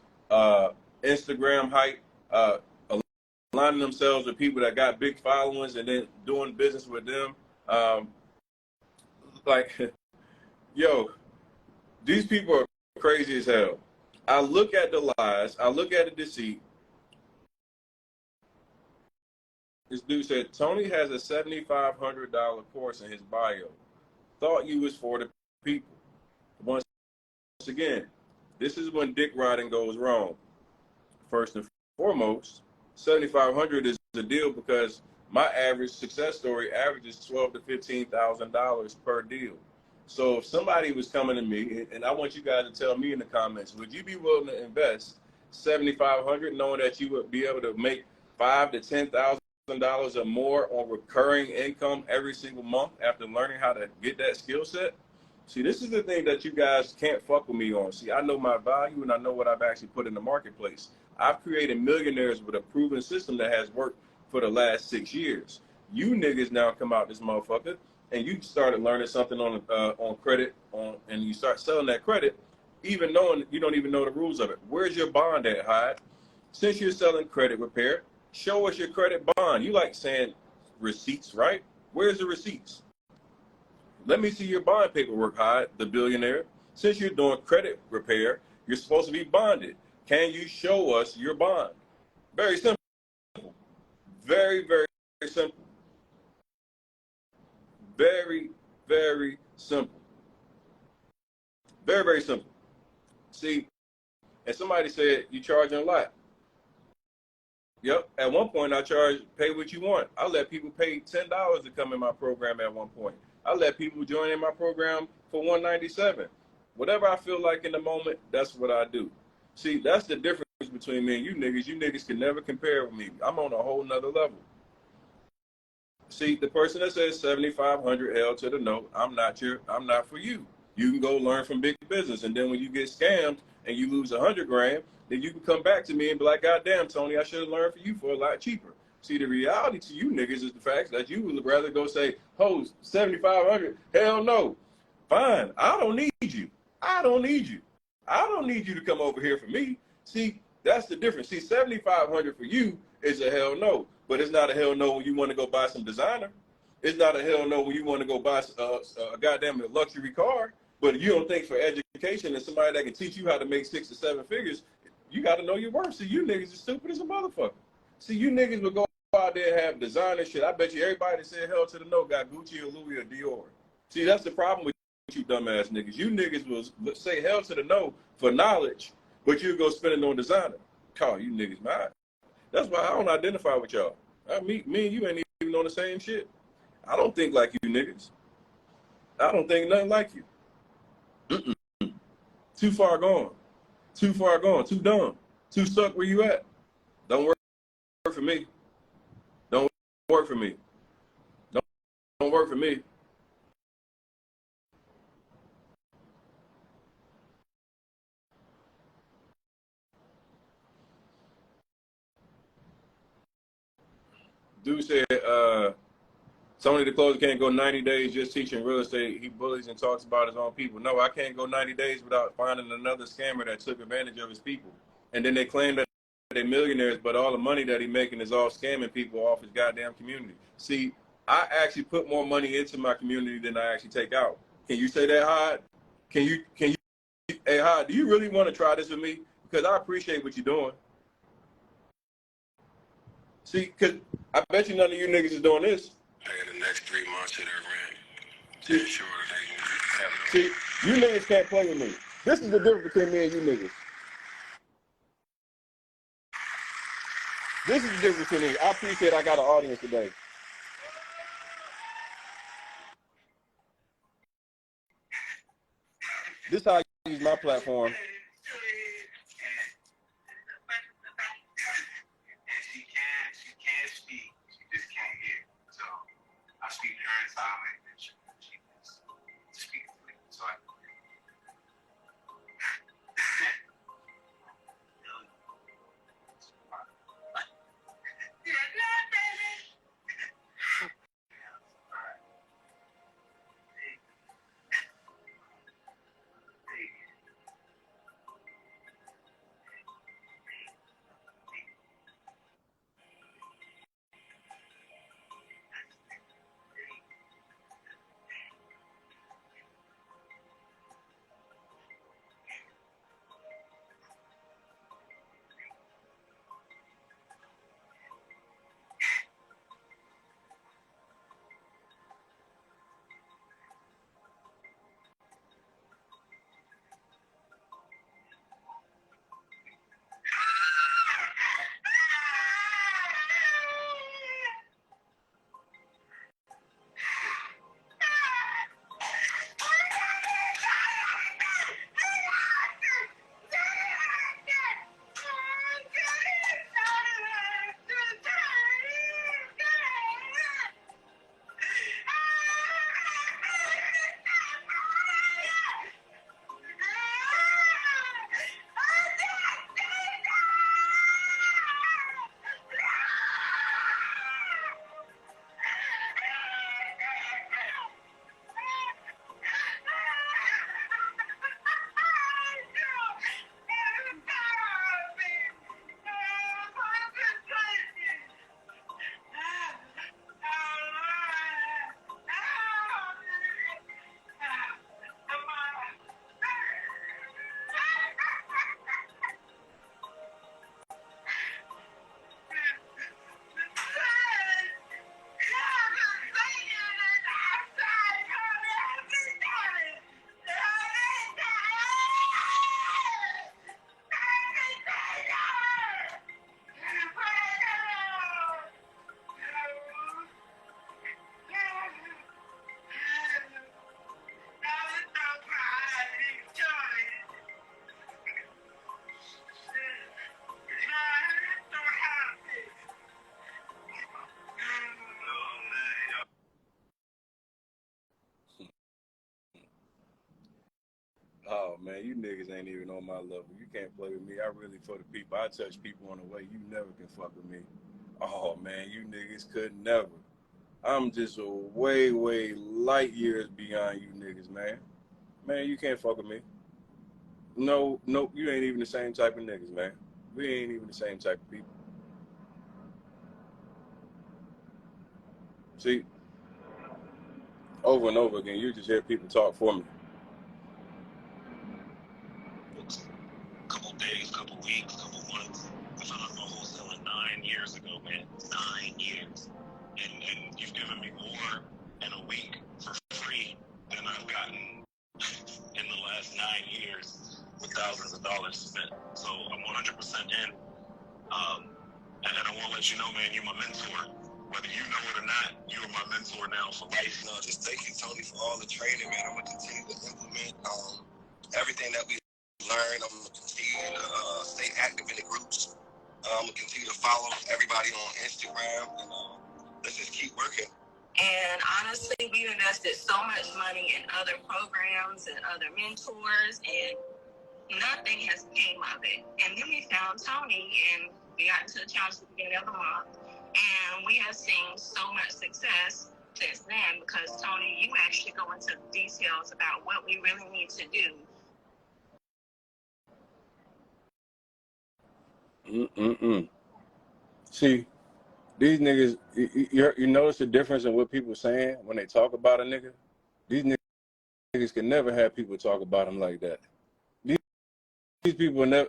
Instagram hype, aligning themselves with people that got big followings and then doing business with them. Like, yo, these people are crazy as hell. I look at the lies, I look at the deceit. This dude said, Tony has a $7,500 course in his bio. Thought you was for the people. Once again, this is when dick riding goes wrong. First and foremost, $7,500 is a deal because my average success story averages $12,000 to $15,000 per deal. So if somebody was coming to me, and I want you guys to tell me in the comments, would you be willing to invest $7,500 knowing that you would be able to make $5,000 to $10,000 or more on recurring income every single month after learning how to get that skill set? See, this is the thing that you guys can't fuck with me on. See, I know my value and I know what I've actually put in the marketplace. I've created millionaires with a proven system that has worked for the last 6 years. You niggas now come out this motherfucker and you started learning something on credit and you start selling that credit, even knowing you don't even know the rules of it. Where's your bond at, Haad? Since you're selling credit repair, show us your credit bond. You like saying receipts, right? Where's the receipts? Let me see your bond paperwork, Haad, the billionaire. Since you're doing credit repair, you're supposed to be bonded. Can you show us your bond? Very simple. Very, very, very simple. Very, very simple. Very, very simple. See, and somebody said you charging a lot. Yep. At one point, I charge pay what you want. I let people pay $10 to come in my program at one point. I let people join in my program for $197. Whatever I feel like in the moment, that's what I do. See, that's the difference between me and you niggas. You niggas can never compare with me. I'm on a whole nother level. See, the person that says 7,500 hell to the no, I'm not for you. You can go learn from big business, and then when you get scammed and you lose 100 grand, then you can come back to me and be like, God damn, Tony, I should have learned from you for a lot cheaper. See, the reality to you niggas is the fact that you would rather go say, oh, 7,500, hell no. Fine, I don't need you. I don't need you. I don't need you to come over here for me. See, that's the difference. See, 7,500 for you is a hell no, but it's not a hell no when you want to go buy some designer. It's not a hell no when you want to go buy a goddamn luxury car. But you don't think for education and somebody that can teach you how to make 6 or 7 figures, you got to know your worth. See, you niggas are stupid as a motherfucker. See, you niggas would go out there and have designer shit. I bet you everybody that said hell to the no got Gucci or Louis or Dior. See, that's the problem with you dumbass niggas. You niggas will say hell to the no for knowledge, but you go spend it on designer. Call you niggas mad. That's why I don't identify with y'all. Me and you ain't even on the same shit. I don't think like you niggas. I don't think nothing like you. Too far gone. Too far gone. Too dumb. Too stuck where you at. Don't work for me. Don't work for me. Don't work for me. Dude said, Tony the Closer can't go 90 days just teaching real estate. He bullies and talks about his own people. No, I can't go 90 days without finding another scammer that took advantage of his people. And then they claim that they're millionaires, but all the money that he's making is all scamming people off his goddamn community. See, I actually put more money into my community than I actually take out. Can you say that, Haad? Can you, hey, Haad, do you really want to try this with me? Because I appreciate what you're doing. See, because I bet you none of you niggas is doing this. Pay the next 3 months of their rent. See, Sure they have no. see, you niggas can't play with me. This is the difference between me and you niggas. This is the difference between me. I appreciate I got an audience today. This is how I use my platform. She can't speak. She just can't hear. So I speak to her in sign language. She can speak to me. So I you niggas ain't even on my level. You can't play with me. I really for the people. I touch people on the way. You never can fuck with me. Oh, man, you niggas could never. I'm just a way, way light years beyond you niggas, man. Man, you can't fuck with me. No, you ain't even the same type of niggas, man. We ain't even the same type of people. See, over and over again, you just hear people talk for me. Couple days, couple weeks, couple months. I found out about wholesaling 9 years ago, man. 9 years. And you've given me more in a week for free than I've gotten in the last 9 years with thousands of dollars spent. So I'm 100% in. And I want to let you know, man, you're my mentor. Whether you know it or not, you are my mentor now for life. No, just thank you, Tony, for all the training, man. I'm going to continue to implement everything that we learn. I'm going to continue to stay active in the groups. I'm going to continue to follow everybody on Instagram. And let's just keep working. And honestly, we've invested so much money in other programs and other mentors, and nothing has came of it. And then we found Tony, and we got into the challenge at the beginning of the month, and we have seen so much success since then because, Tony, you actually go into details about what we really need to do. See, these niggas, you notice the difference in what people saying when they talk about a nigga? These niggas can never have people talk about them like that. These people never.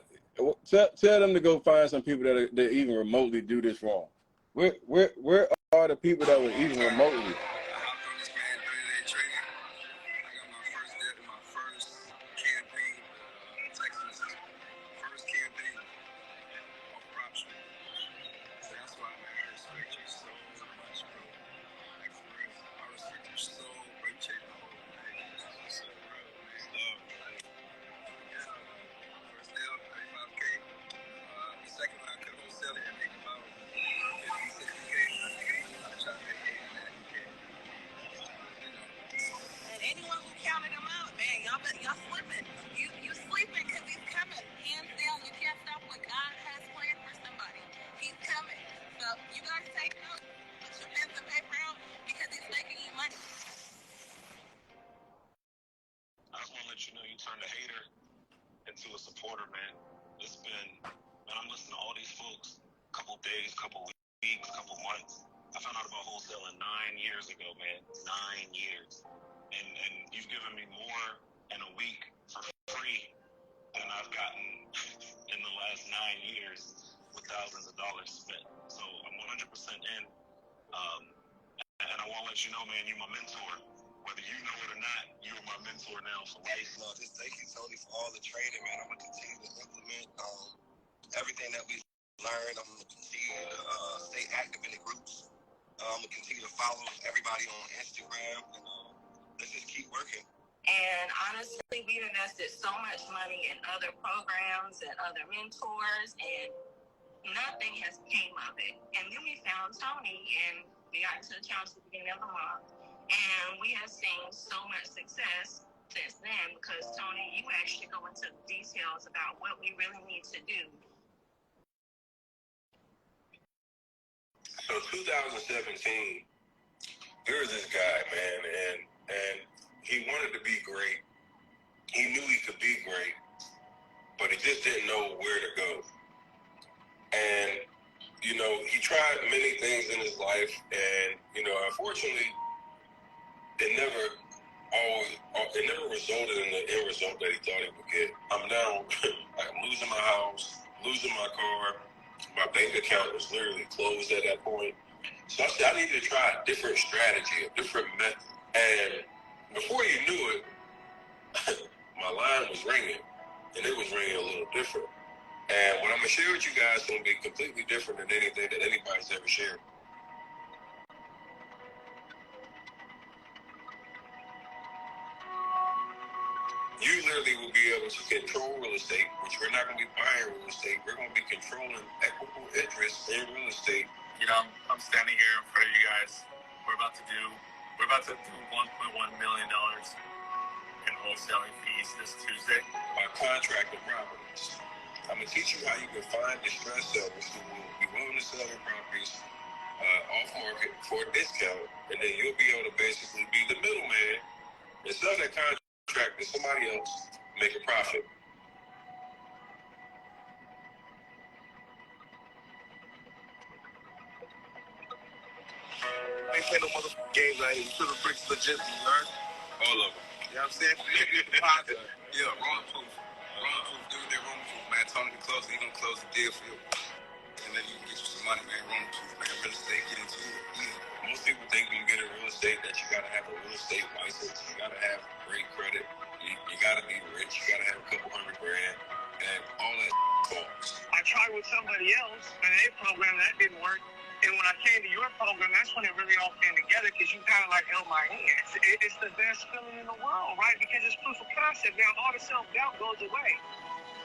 Tell them to go find some people that even remotely do this wrong. Where are the people that would even remotely? Y'all slipping. You sleeping because he's coming. Hands down, you can't stop what God has planned for somebody. He's coming. So you guys take notes, put your pens and paper out because he's making you money. I just want to let you know you turned a hater into a supporter, man. I'm listening to all these folks, couple days, couple weeks, couple months. I found out about wholesaling 9 years ago, man. 9 years. And you've given me more in a week for free than I've gotten in the last 9 years with thousands of dollars spent. So I'm 100% in. And I want to let you know, man, you're my mentor. Whether you know it or not, you are my mentor now for life. No, just thank you, Tony, for all the training, man. I'm going to continue to implement everything that we learned. I'm going to continue to stay active in the groups. I'm going to continue to follow everybody on Instagram. And let's just keep working. And honestly, we've invested so much money in other programs and other mentors, and nothing has came of it. And then we found Tony, and we got into the challenge at the beginning of the month, and we have seen so much success since then because, Tony, you actually go into details about what we really need to do. So 2017, there was this guy, man, and he wanted to be great. He knew he could be great, but he just didn't know where to go. And, you know, he tried many things in his life, and, you know, unfortunately, it never resulted in the end result that he thought it would get. I'm now, I'm losing my house, losing my car. My bank account was literally closed at that point. So I said, I needed to try a different strategy, a different method. And before you knew it, my line was ringing, and it was ringing a little different. And what I'm going to share with you guys is going to be completely different than anything that anybody's ever shared. You literally will be able to control real estate, which we're not going to be buying real estate. We're going to be controlling equitable interest in real estate. You know, I'm standing here in front of you guys. We're about to do $1.1 million and wholesaling fees this Tuesday. By contracting properties. I'm going to teach you how you can find distressed sellers who will be willing to sell their properties off market for a discount, and then you'll be able to basically be the middleman and sell that contract to somebody else, make a profit. Ain't play no motherfucking games out here. You feel the bricks legit, you learn? All of them. You know what I'm saying? Yeah, wrong proof. Wrong proof. Give me that wrong proof, man. TonyTheCloser, he gonna close the deal for you. And then you can get you some money, man. Wrong proof, man. Real estate, get into it. Yeah. Most people think when you get in real estate that you gotta have a real estate license, you gotta have great credit, you gotta be rich, you gotta have a couple $100,000, and all that falls. I tried with somebody else, and their program, that didn't work. And when I came to your program, that's when it really all came together, because you kind of like held my hand. It's the best feeling in the world, right? Because it's proof of concept. Now, all the self-doubt goes away.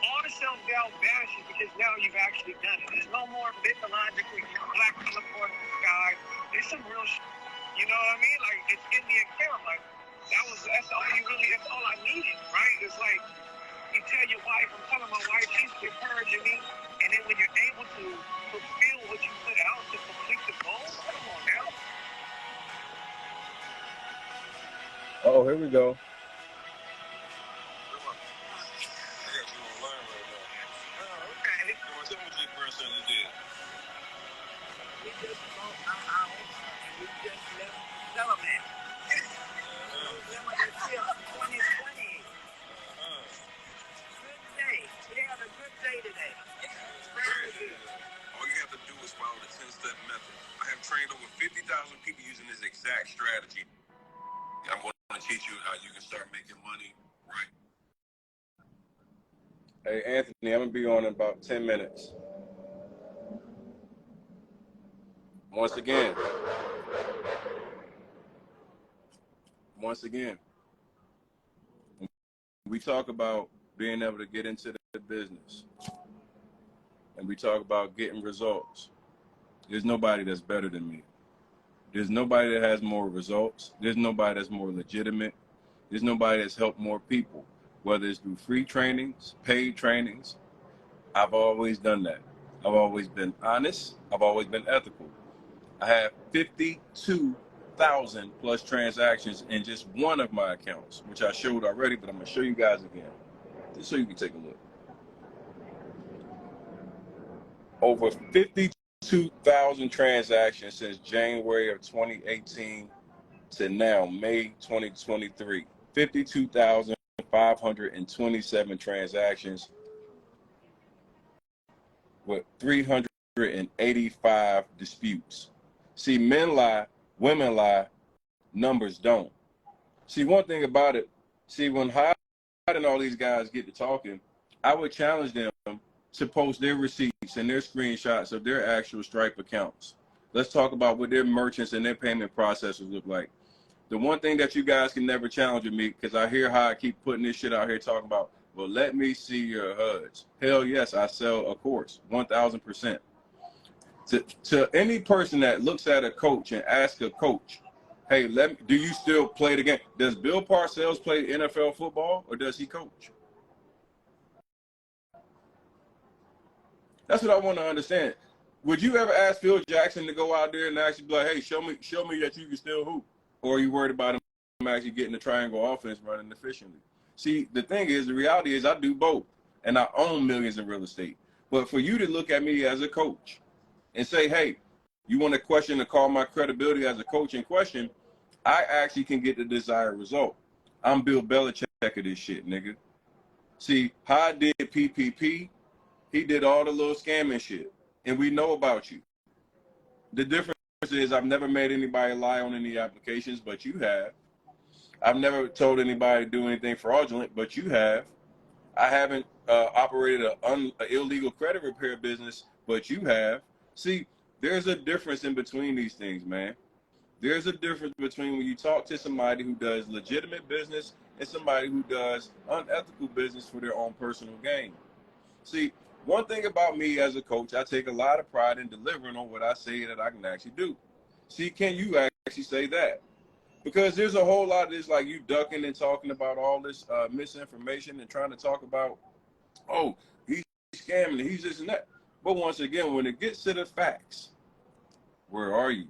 All the self-doubt vanishes because now you've actually done it. There's no more mythologically black unicorn guy. It's some real shit. You know what I mean? Like, it's in the account. Like, that's all I needed, right? It's like, you tell your wife, I'm telling my wife, she's encouraging me, and then when you're able to fulfill what you put out to complete the goal, come on now. Oh, here we go. We just bought our house, and we just left Delaware. Delaware till 2020. Good day. We had a good day today. All you have to do is follow the 10-step method. I have trained over 50,000 people using this exact strategy. I'm going to teach you how you can start making money right. Hey, Anthony, I'm going to be on in about 10 minutes. Once again, we talk about being able to get into the business, and we talk about getting results. There's nobody that's better than me. There's nobody that has more results. There's nobody that's more legitimate. There's nobody that's helped more people, whether it's through free trainings, paid trainings. I've always done that. I've always been honest. I've always been ethical. I have 52,000 plus transactions in just one of my accounts, which I showed already, but I'm going to show you guys again, just so you can take a look. Over 52,000 transactions since January of 2018 to now, May 2023. 52,527 transactions with 385 disputes. See, men lie, women lie, numbers don't. See, one thing about it, see, when Haad and all these guys get to talking, I would challenge them to post their receipts and their screenshots of their actual Stripe accounts. Let's talk about what their merchants and their payment processors look like. The one thing that you guys can never challenge with me, because I hear Haad keep putting this shit out here talking about, well, let me see your HUDs. Hell yes, I sell a course, 1,000%. To any person that looks at a coach and asks a coach, hey, do you still play the game? Does Bill Parcells play NFL football, or does he coach? That's what I want to understand. Would you ever ask Phil Jackson to go out there and actually be like, hey, show me that you can still hoop? Or are you worried about him actually getting the triangle offense running efficiently? See, the thing is, the reality is I do both, and I own millions in real estate. But for you to look at me as a coach and say, hey, you want to question to call my credibility as a coach in question, I actually can get the desired result. I'm Bill Belichick of this shit, nigga. See, Haad did PPP. He did all the little scamming shit, and we know about you. The difference is I've never made anybody lie on any applications, but you have. I've never told anybody to do anything fraudulent, but you have. I haven't operated an illegal credit repair business, but you have. See, there's a difference in between these things, man. There's a difference between when you talk to somebody who does legitimate business and somebody who does unethical business for their own personal gain. See, one thing about me as a coach, I take a lot of pride in delivering on what I say that I can actually do. See, can you actually say that? Because there's a whole lot of this, like you ducking and talking about all this misinformation and trying to talk about, oh, he's scamming, he's this and that. But once again, when it gets to the facts, where are you?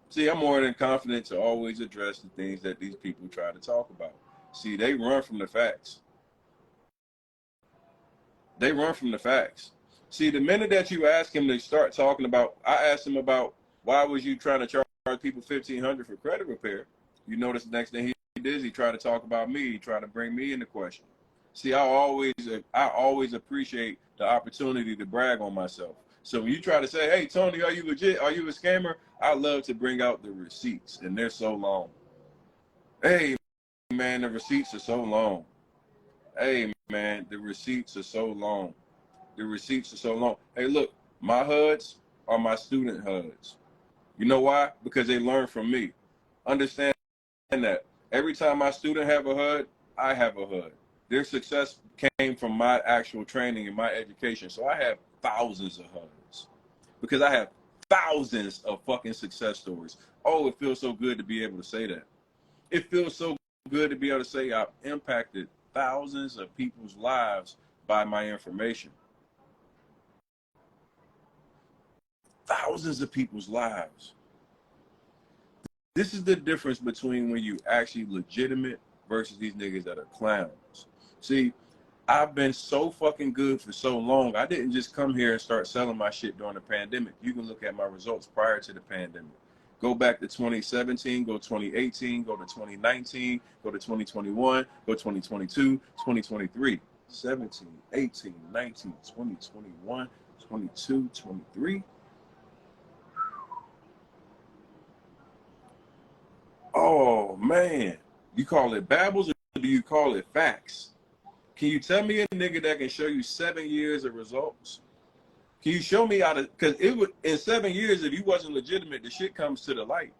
See, I'm more than confident to always address the things that these people try to talk about. See, they run from the facts. They run from the facts. See, the minute that you ask him to start talking about, I asked him about why was you trying to charge people $1,500 for credit repair. You notice the next thing he did is he tried to talk about me. He tried to bring me into question. See, I always appreciate the opportunity to brag on myself. So when you try to say, hey, Tony, are you legit? Are you a scammer? I love to bring out the receipts, and they're so long. Hey, man, the receipts are so long. Hey, man, the receipts are so long. The receipts are so long. Hey, look, my HUDs are my student HUDs. You know why? Because they learn from me. Understand that. Every time my student have a HUD, I have a HUD. Their success came from my actual training and my education. So I have thousands of HUDs because I have thousands of fucking success stories. Oh, it feels so good to be able to say that. It feels so good to be able to say I've impacted thousands of people's lives by my information. Thousands of people's lives. This is the difference between when you actually legitimate versus these niggas that are clowns. See, I've been so fucking good for so long. I didn't just come here and start selling my shit during the pandemic. You can look at my results prior to the pandemic. Go back to 2017, go 2018, go to 2019, go to 2021, go 2022, 2023, 17, 18, 19, 20, 21, 22, 23. Oh, man. You call it babbles or do you call it facts? Can you tell me a nigga that can show you 7 years of results? Can you show me how to, because it would, in 7 years, if you wasn't legitimate, the shit comes to the light.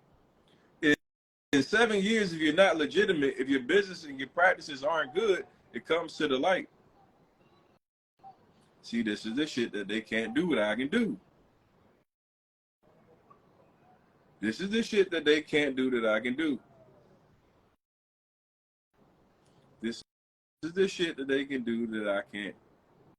In 7 years, if you're not legitimate, if your business and your practices aren't good, it comes to the light. See, this is the shit that they can't do what I can do. This is the shit that they can't do that I can do. This is the shit that they can do that I can't.